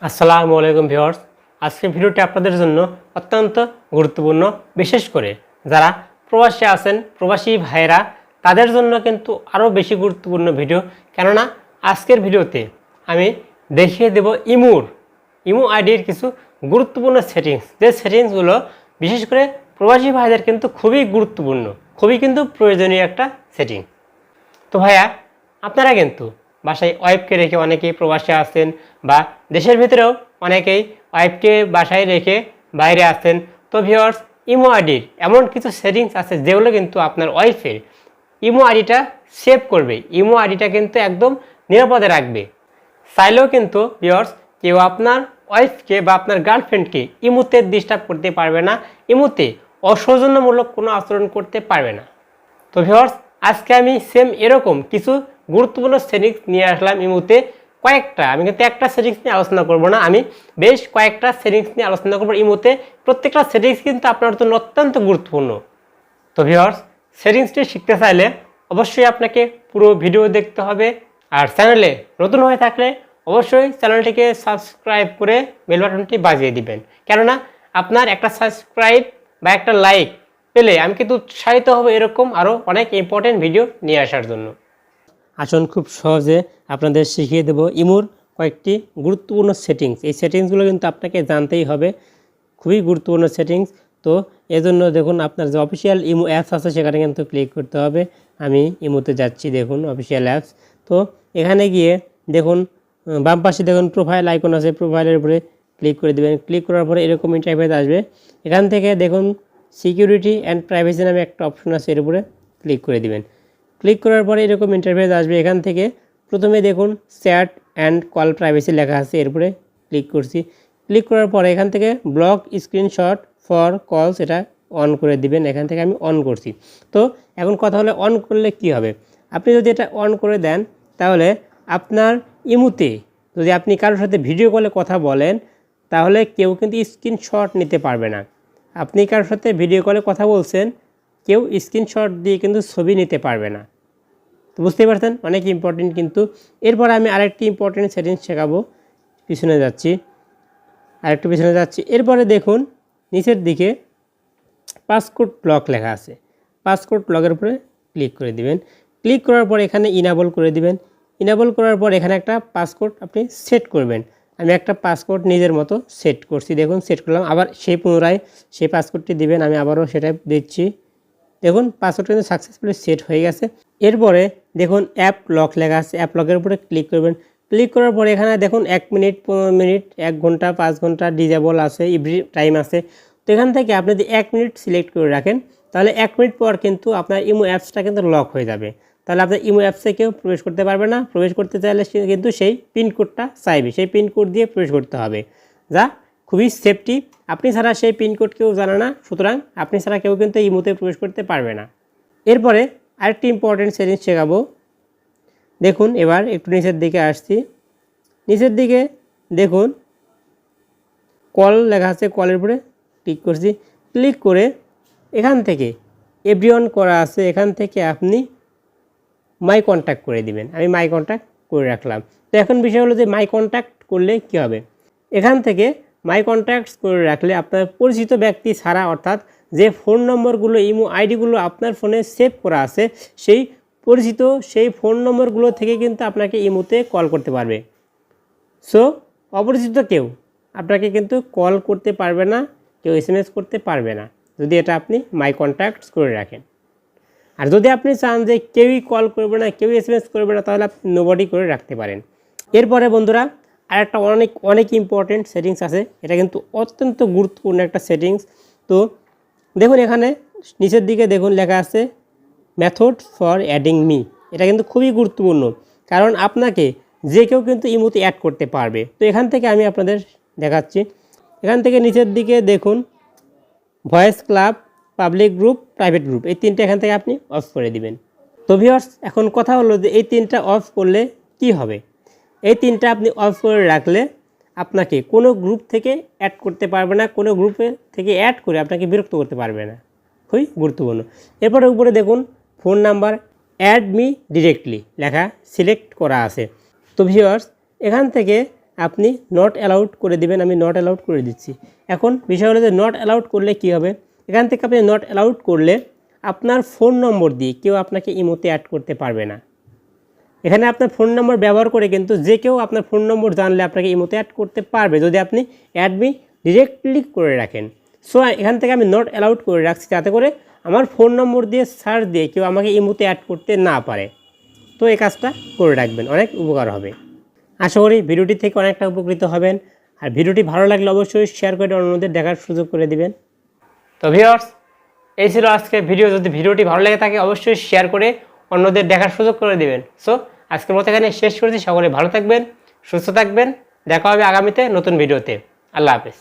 আসসালামু আলাইকুম ভিউয়ার্স। আজকের ভিডিওটি আপনাদের জন্য অত্যন্ত গুরুত্বপূর্ণ, বিশেষ করে যারা প্রবাসী আছেন, প্রবাসী ভাইরা তাদের জন্য কিন্তু আরও বেশি গুরুত্বপূর্ণ ভিডিও। কেননা আজকের ভিডিওতে আমি দেখিয়ে দেব ইমো আইডির কিছু গুরুত্বপূর্ণ সেটিংস, যে সেটিংসগুলো বিশেষ করে প্রবাসী ভাইদের কিন্তু খুবই গুরুত্বপূর্ণ, খুবই কিন্তু প্রয়োজনীয় একটা সেটিং। তো ভাইয়া, আপনারা কিন্তু বাসায় ওয়াইফকে রেখে অনেকেই প্রবাসে আছেন, বা দেশের ভিতরেও অনেকেই ওয়াইফকে বাসায় রেখে বাইরে আছেন। তো ভিউয়ার্স, ইমো আইডির এমন কিছু সেটিংস আছে যেগুলো কিন্তু আপনার ওয়াইফের ইমো আইডিটা সেভ করবে, ইমো আইডিটা কিন্তু একদম নিরাপদে রাখবে। চাইলেও কিন্তু ভিউয়ার্স কেউ আপনার ওয়াইফকে বা আপনার গার্লফ্রেন্ডকে ইমোতে ডিস্টার্ব করতে পারবে না, ইমোতে অসৌজন্যমূলক কোনো আচরণ করতে পারবে না। তো ভিউয়ার্স, আজকে আমি সেম এরকম কিছু গুরুত্বপূর্ণ সেটিংস নিয়ে আসলাম ইমোতে। আমি কিন্তু একটা সেটিংস নিয়ে আলোচনা করব না, আমি বেশ কয়েকটা সেটিংস নিয়ে আলোচনা করবো ইমোতে। প্রত্যেকটা সেটিংস কিন্তু আপনার জন্য অত্যন্ত গুরুত্বপূর্ণ। তো ভিউয়ার্স, সেটিংসটি শিখতে চাইলে অবশ্যই আপনাকে পুরো ভিডিও দেখতে হবে, আর চ্যানেলে নতুন হয়ে থাকলে অবশ্যই চ্যানেলটিকে সাবস্ক্রাইব করে বেল বাটনটি বাজিয়ে দিবেন। কেননা আপনার একটা সাবস্ক্রাইব বা একটা লাইক পেলে আমি কিন্তু উৎসাহিত হব এরকম আরও অনেক ইম্পর্টেন্ট ভিডিও নিয়ে আসার জন্য। আসুন খুব সহজে আপনাদের শিখিয়ে দেব ইমোর কয়েকটি গুরুত্বপূর্ণ সেটিংস। এই সেটিংসগুলো কিন্তু আপনাকে জানতেই হবে, খুবই গুরুত্বপূর্ণ সেটিংস। তো এজন্য দেখুন, আপনার যে অফিসিয়াল ইমো অ্যাপস আছে সেখানে কিন্তু ক্লিক করতে হবে। আমি ইমোতে যাচ্ছি, দেখুন অফিসিয়াল অ্যাপস। তো এখানে গিয়ে দেখুন বাম পাশে দেখুন প্রোফাইল আইকন আছে, প্রোফাইলের উপরে ক্লিক করে দেবেন। ক্লিক করার পরে এরকম ইন্টারফেস আসবে। এখান থেকে দেখুন সিকিউরিটি অ্যান্ড প্রাইভেসি নামে একটা অপশন আছে, এর উপরে ক্লিক করে দিবেন। ক্লিক করার পরে এরকম ইন্টারফেস আসবে। এখান থেকে প্রথমে দেখুন চ্যাট অ্যান্ড কল প্রাইভেসি লেখা আছে, এর উপরে ক্লিক করছি। ক্লিক করার পরে এখান থেকে ব্লক স্ক্রিনশট ফর কলস এটা অন করে দিবেন। এখান থেকে আমি অন করছি। তো এখন কথা হলে অন করলে কি হবে, আপনি যদি এটা অন করে দেন তাহলে আপনার ইমোতে যদি আপনি কারোর সাথে ভিডিও কলে কথা বলেন তাহলে কেউ কিন্তু স্ক্রিনশট নিতে পারবে না। আপনি কারোর সাথে ভিডিও কলে কথা বলছেন, কেউ স্ক্রিনশট দিয়ে কিন্তু ছবি নিতে পারবে না। তো বুঝতেই পারছেন, অনেক ইম্পর্টেন্ট কিন্তু। এরপর আমি আরেকটি ইম্পর্টেন্ট সেটিংস শেখাবো। পিছনে যাচ্ছি, এরপরে দেখুন নিচের দিকে পাসকোড লক লেখা আছে, পাসকোড লকের উপরে ক্লিক করে দিবেন। ক্লিক করার পর এখানে ইনাবল করে দিবেন। ইনাবল করার পর এখানে একটা পাসকোড আপনি সেট করবেন। আমি একটা পাসকোড নিজের মতো সেট করছি, দেখুন সেট করলাম। আবার পুনরায় সেই পাসকোডটি দিবেন, আমি আবারও সেটা দিচ্ছি। দেখুন পাসকোড কিন্তু সাকসেসফুলি সেট হয়ে গেছে। এরপরে দেখুন অ্যাপ লক লেখা আছে, অ্যাপ লকের উপরে ক্লিক করবেন। ক্লিক করার পরে এখানে দেখুন 1 মিনিট, 15 মিনিট, 1 ঘন্টা, 5 ঘন্টা ডিজেবল আছে, এভরি টাইম আছে। তো এখান থেকে আপনি যদি 1 মিনিট সিলেক্ট করে রাখেন তাহলে 1 মিনিট পর কিন্তু আপনার ইমো অ্যাপসটা কিন্তু লক হয়ে যাবে। তাহলে আপনার ইমো অ্যাপসে কেউ প্রবেশ করতে পারবে না। প্রবেশ করতে চাইলে কিন্তু সেই পিনকোডটা চাইবে, সেই পিনকোড দিয়ে প্রবেশ করতে হবে, যা খুবই সেফটি। আপনি ছাড়া সেই পিনকোড কেউ জানে না, সুতরাং আপনি ছাড়া কেউ কিন্তু ইমোতে প্রবেশ করতে পারবে না। এরপরে আরেকটি ইম্পর্টেন্ট সেটিংস শেখাবো। দেখুন এবার একটু নিচের দিকে আসছি, নিচের দিকে দেখুন কল লেখা আছে, কলের উপরে ক্লিক করছি। ক্লিক করে এখান থেকে এভরিওয়ান করা আছে, এখান থেকে আপনি মাই কন্ট্যাক্ট করে দিবেন। আমি মাই কন্ট্যাক্ট করে রাখলাম। তো এখন বিষয় হলো যে মাই কন্ট্যাক্ট করলে কি হবে, এখান থেকে মাই কন্ট্যাক্টস করে রাখলে আপনার পরিচিত ব্যক্তি ছাড়া, অর্থাৎ যে ফোন নম্বরগুলো ইমো আইডিগুলো আপনার ফোনে সেভ করা আছে সেই পরিচিত সেই ফোন নম্বরগুলো থেকে কিন্তু আপনাকে ইমোতে কল করতে পারবে। সো অপরিচিত কেউ আপনাকে কিন্তু কল করতে পারবে না, কেউ SMS করতে পারবে না, যদি এটা আপনি মাই কন্ট্যাক্টস করে রাখেন। আর যদি আপনি চান যে কেউই কল করবে না, কেউই SMS করবে না, তাহলে আপনি নোবডি করে রাখতে পারেন। এরপরে বন্ধুরা আরেকটা অনেক ইম্পর্টেন্ট সেটিংস আছে, এটা কিন্তু অত্যন্ত গুরুত্বপূর্ণ একটা সেটিংস। তো দেখুন এখানে নিচের দিকে দেখুন লেখা আছে মেথড ফর অ্যাডিং মি। এটা কিন্তু খুবই গুরুত্বপূর্ণ, কারণ আপনাকে যে কেউ কিন্তু ইমোতে অ্যাড করতে পারবে। তো এখান থেকে আমি আপনাদের দেখাচ্ছি। এখান থেকে নিচের দিকে দেখুন voice club, public group, private group, এই তিনটা এখান থেকে আপনি অফ করে দিবেন। তো ভিউয়ার্স, এখন কথা হলো যে এই তিনটা অফ করলে কি হবে। এই তিনটা আপনি অফ করে রাখলে আপনাকে কোনো গ্রুপ থেকে অ্যাড করতে পারবে না, কোনো গ্রুপে থেকে অ্যাড করে আপনাকে বিরক্ত করতে পারবে না, খুবই গুরুত্বপূর্ণ। এরপরে উপরে দেখুন phone number add me directly লেখা সিলেক্ট করা আছে। তো ভিউয়ার্স, এখান থেকে আপনি নট অ্যালাউড করে দিবেন। আমি নট অ্যালাউড করে দিচ্ছি। এখন বিষয় হলো যে নট অ্যালাউড করলে কী হবে, এখান থেকে আপনি নট অ্যালাউড করলে আপনার ফোন নম্বর দিয়ে কেউ আপনাকে ইমোতে অ্যাড করতে পারবে না। এখানে আপনার ফোন নম্বর ব্যবহার করে কিন্তু যে কেউ আপনার ফোন নম্বর জানলে আপনাকে ইমোতে অ্যাড করতে পারবে, যদি আপনি অ্যাড মি ডিরেক্টলি করে রাখেন। সো এখান থেকে আমি নট অ্যালাউড করে রাখছি, যাতে করে আমার ফোন নম্বর দিয়ে সার্চ দিয়ে কেউ আমাকে ইমোতে অ্যাড করতে না পারে। তো এই কাজটা করে রাখবেন, অনেক উপকার হবে। আশা করি ভিডিওটি থেকে অনেকটা উপকৃত হবেন। আর ভিডিওটি ভালো লাগলে অবশ্যই শেয়ার করে অন্যদের দেখার সুযোগ করে দিবেন। তো ভিউয়ার্স, এই ছিল আজকের ভিডিও। যদি ভিডিওটি ভালো লেগে থাকে অবশ্যই শেয়ার করে অন্যদের দেখার সুযোগ করে দিবেন। সো আজকের মতো এখানে শেষ করেছি। সকলে ভালো থাকবেন, সুস্থ থাকবেন। দেখা হবে আগামীতে নতুন ভিডিওতে। আল্লাহ হাফেজ।